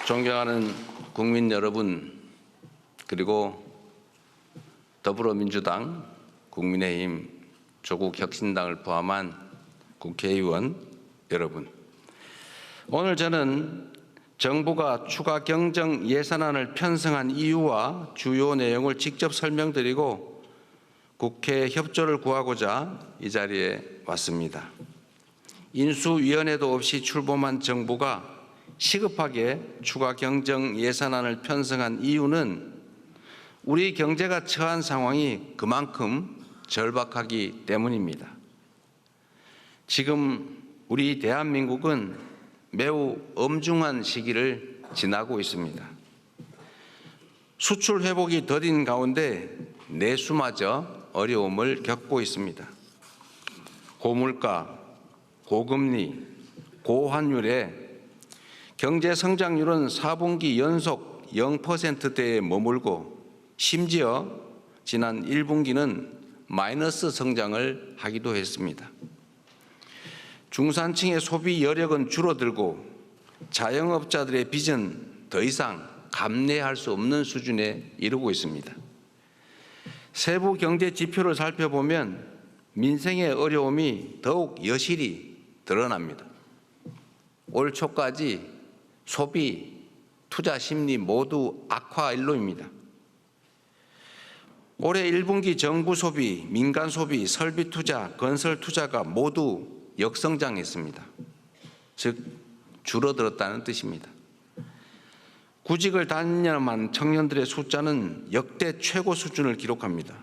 존경하는 국민 여러분, 그리고 더불어민주당, 국민의힘, 조국혁신당을 포함한 국회의원 여러분, 오늘 저는 정부가 추가 경정 예산안을 편성한 이유와 주요 내용을 직접 설명드리고 국회 협조를 구하고자 이 자리에 왔습니다. 인수위원회도 없이 출범한 정부가 시급하게 추가 경정 예산안을 편성한 이유는 우리 경제가 처한 상황이 그만큼 절박하기 때문입니다. 지금 우리 대한민국은 매우 엄중한 시기를 지나고 있습니다. 수출 회복이 더딘 가운데 내수마저 어려움을 겪고 있습니다. 고물가, 고금리, 고환율에 경제 성장률은 4분기 연속 0%대에 머물고 심지어 지난 1분기는 마이너스 성장을 하기도 했습니다. 중산층의 소비 여력은 줄어들고 자영업자들의 빚은 더 이상 감내할 수 없는 수준에 이르고 있습니다. 세부 경제 지표를 살펴보면 민생의 어려움이 더욱 여실히 드러납니다. 올 초까지 소비, 투자 심리 모두 악화 일로입니다. 올해 1분기 정부 소비, 민간 소비, 설비 투자, 건설 투자가 모두 역성장했습니다. 즉 줄어들었다는 뜻입니다. 구직을 단념한 청년들의 숫자는 역대 최고 수준을 기록합니다.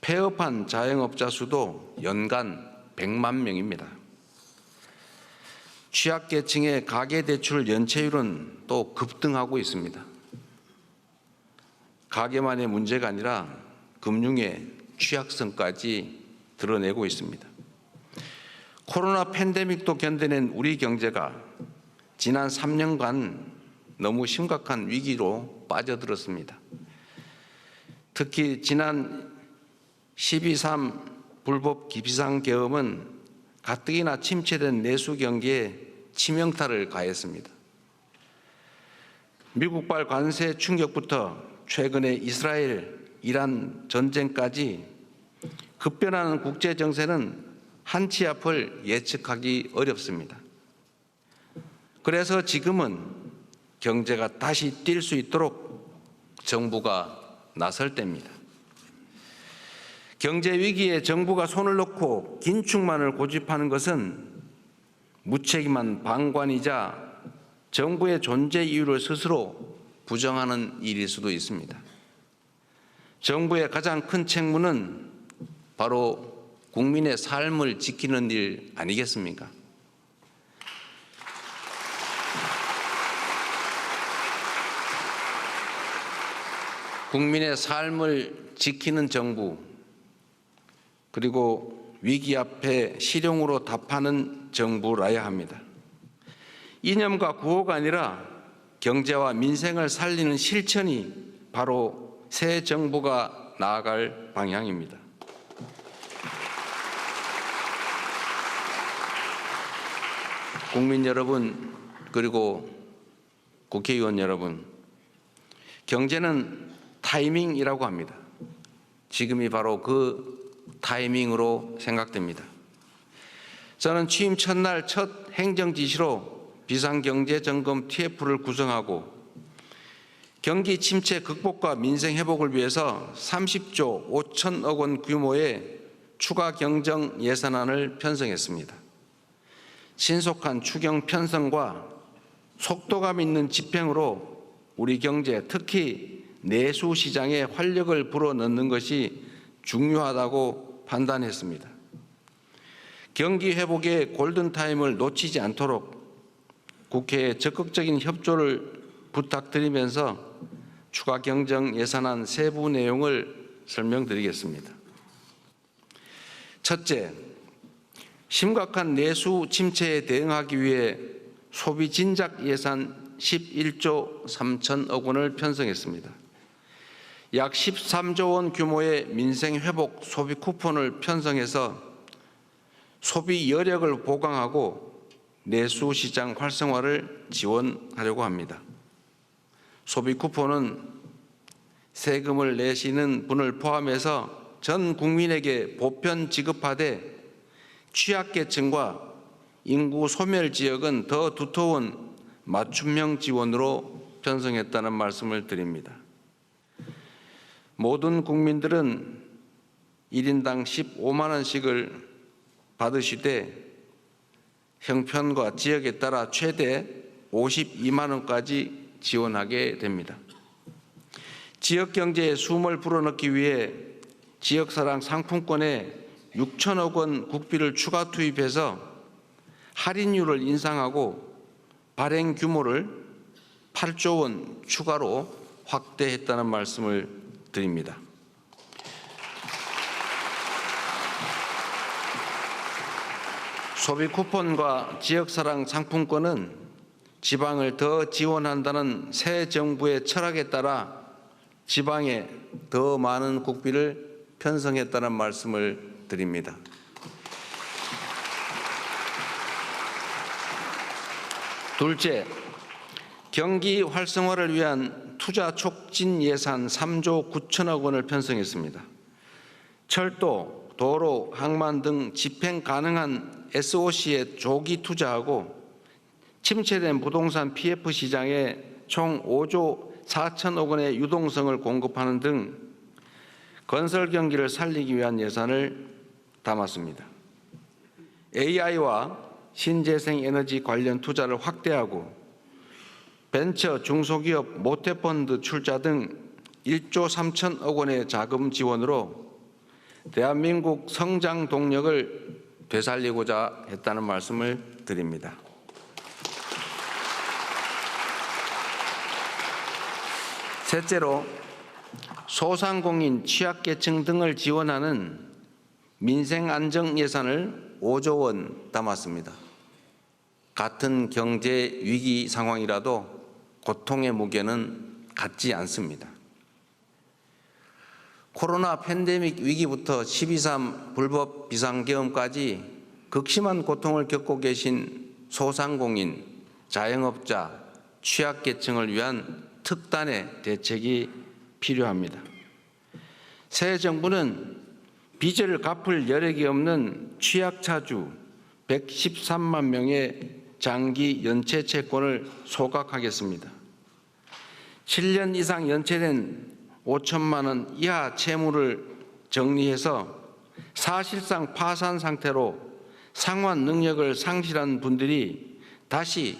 폐업한 자영업자 수도 연간 100만 명입니다. 취약계층의 가계대출 연체율은 또 급등하고 있습니다. 가계만의 문제가 아니라 금융의 취약성까지 드러내고 있습니다. 코로나 팬데믹도 견뎌낸 우리 경제가 지난 3년간 너무 심각한 위기로 빠져들었습니다. 특히 지난 12.3 불법 비상계엄은 가뜩이나 침체된 내수 경기에 치명타를 가했습니다. 미국발 관세 충격부터 최근에 이스라엘, 이란 전쟁까지 급변하는 국제 정세는 한치 앞을 예측하기 어렵습니다. 그래서 지금은 경제가 다시 뛸 수 있도록 정부가 나설 때입니다. 경제 위기에 정부가 손을 놓고 긴축만을 고집하는 것은 무책임한 방관이자 정부의 존재 이유를 스스로 부정하는 일일 수도 있습니다. 정부의 가장 큰 책무는 바로 국민의 삶을 지키는 일 아니겠습니까? 국민의 삶을 지키는 정부, 그리고 위기 앞에 실용으로 답하는 정부라야 합니다. 이념과 구호가 아니라 경제와 민생을 살리는 실천이 바로 새 정부가 나아갈 방향입니다. 국민 여러분, 그리고 국회의원 여러분, 경제는 타이밍이라고 합니다. 지금이 바로 그 타이밍으로 생각됩니다. 저는 취임 첫날 첫 행정지시로 비상경제점검 TF를 구성하고 경기 침체 극복과 민생 회복을 위해서 30조 5천억 원 규모의 추가 경정 예산안을 편성했습니다. 신속한 추경 편성과 속도감 있는 집행으로 우리 경제, 특히 내수 시장에 활력을 불어넣는 것이 중요하다고 판단했습니다. 경기 회복의 골든타임을 놓치지 않도록 국회에 적극적인 협조를 부탁드리면서 추가 경정 예산안 세부 내용을 설명드리겠습니다. 첫째, 심각한 내수 침체에 대응하기 위해 소비 진작 예산 11조 3천억 원을 편성했습니다. 약 13조 원 규모의 민생 회복 소비 쿠폰을 편성해서 소비 여력을 보강하고 내수 시장 활성화를 지원하려고 합니다. 소비 쿠폰은 세금을 내시는 분을 포함해서 전 국민에게 보편 지급하되 취약계층과 인구 소멸 지역은 더 두터운 맞춤형 지원으로 편성했다는 말씀을 드립니다. 모든 국민들은 1인당 15만 원씩을 받으시되 형편과 지역에 따라 최대 52만 원까지 지원하게 됩니다. 지역 경제에 숨을 불어넣기 위해 지역사랑 상품권에 6천억 원 국비를 추가 투입해서 할인율을 인상하고 발행 규모를 8조 원 추가로 확대했다는 말씀을 드립니다. 소비 쿠폰과 지역사랑 상품권은 지방을 더 지원한다는 새 정부의 철학에 따라 지방에 더 많은 국비를 편성했다는 말씀을 드립니다. 둘째, 경기 활성화를 위한 투자 촉진 예산 3조 9천억 원을 편성했습니다. 철도, 도로, 항만 등 집행 가능한 SOC에 조기 투자하고 침체된 부동산 PF 시장에 총 5조 4천억 원의 유동성을 공급하는 등 건설 경기를 살리기 위한 예산을 담았습니다. AI와 신재생 에너지 관련 투자를 확대하고 벤처 중소기업 모태펀드 출자 등 1조 3천억 원의 자금 지원으로 대한민국 성장 동력을 되살리고자 했다는 말씀을 드립니다. 셋째로 소상공인, 취약계층 등을 지원하는 민생안정 예산을 5조 원 담았습니다. 같은 경제 위기 상황이라도 고통의 무게는 같지 않습니다. 코로나 팬데믹 위기부터 12.3 불법 비상계엄까지 극심한 고통을 겪고 계신 소상공인, 자영업자, 취약계층을 위한 특단의 대책이 필요합니다. 새 정부는 빚을 갚을 여력이 없는 취약차주 113만 명의 장기 연체 채권을 소각하겠습니다. 7년 이상 연체된 5천만 원 이하 채무를 정리해서 사실상 파산 상태로 상환 능력을 상실한 분들이 다시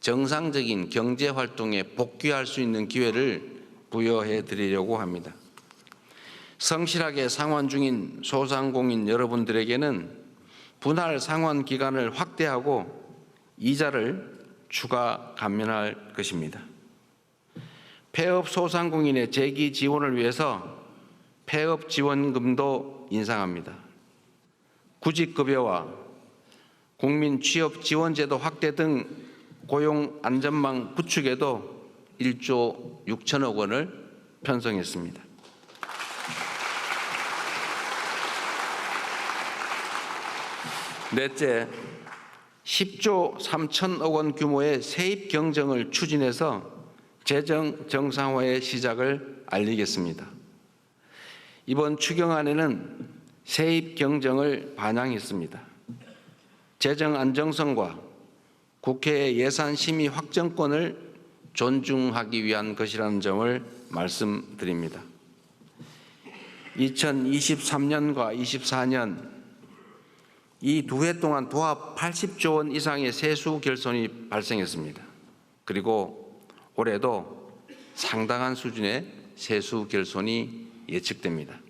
정상적인 경제 활동에 복귀할 수 있는 기회를 부여해 드리려고 합니다. 성실하게 상환 중인 소상공인 여러분들에게는 분할 상환 기간을 확대하고 이자를 추가 감면할 것입니다. 폐업 소상공인의 재기 지원을 위해서 폐업 지원금도 인상합니다. 구직급여와 국민 취업 지원제도 확대 등 고용 안전망 구축에도 1조 6천억 원을 편성했습니다. 넷째, 10조 3천억 원 규모의 세입 경정을 추진해서 재정 정상화의 시작을 알리겠습니다. 이번 추경안에는 세입 경정을 반영했습니다. 재정 안정성과 국회의 예산 심의 확정권을 존중하기 위한 것이라는 점을 말씀드립니다. 2023년과 24년 이 두 해 동안 도합 80조 원 이상의 세수 결손이 발생했습니다. 그리고 올해도 상당한 수준의 세수 결손이 예측됩니다.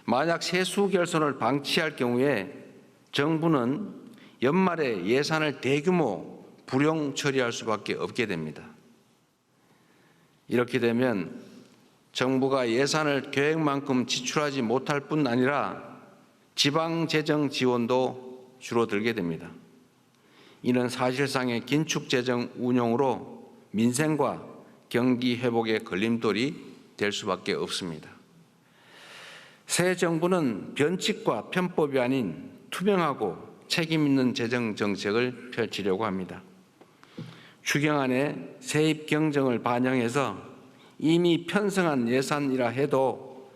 만약 세수 결손을 방치할 경우에 정부는 연말에 예산을 대규모 불용 처리할 수밖에 없게 됩니다. 이렇게 되면 정부가 예산을 계획만큼 지출하지 못할 뿐 아니라 지방재정 지원도 줄어들게 됩니다. 이는 사실상의 긴축재정 운용으로 민생과 경기 회복의 걸림돌이 될 수밖에 없습니다. 새 정부는 변칙과 편법이 아닌 투명하고 책임 있는 재정 정책을 펼치려고 합니다. 추경안에 세입 경정을 반영해서 이미 편성한 예산이라 해도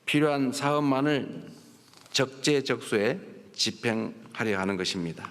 필요한 사업만을 적재적소에 집행하려 하는 것입니다.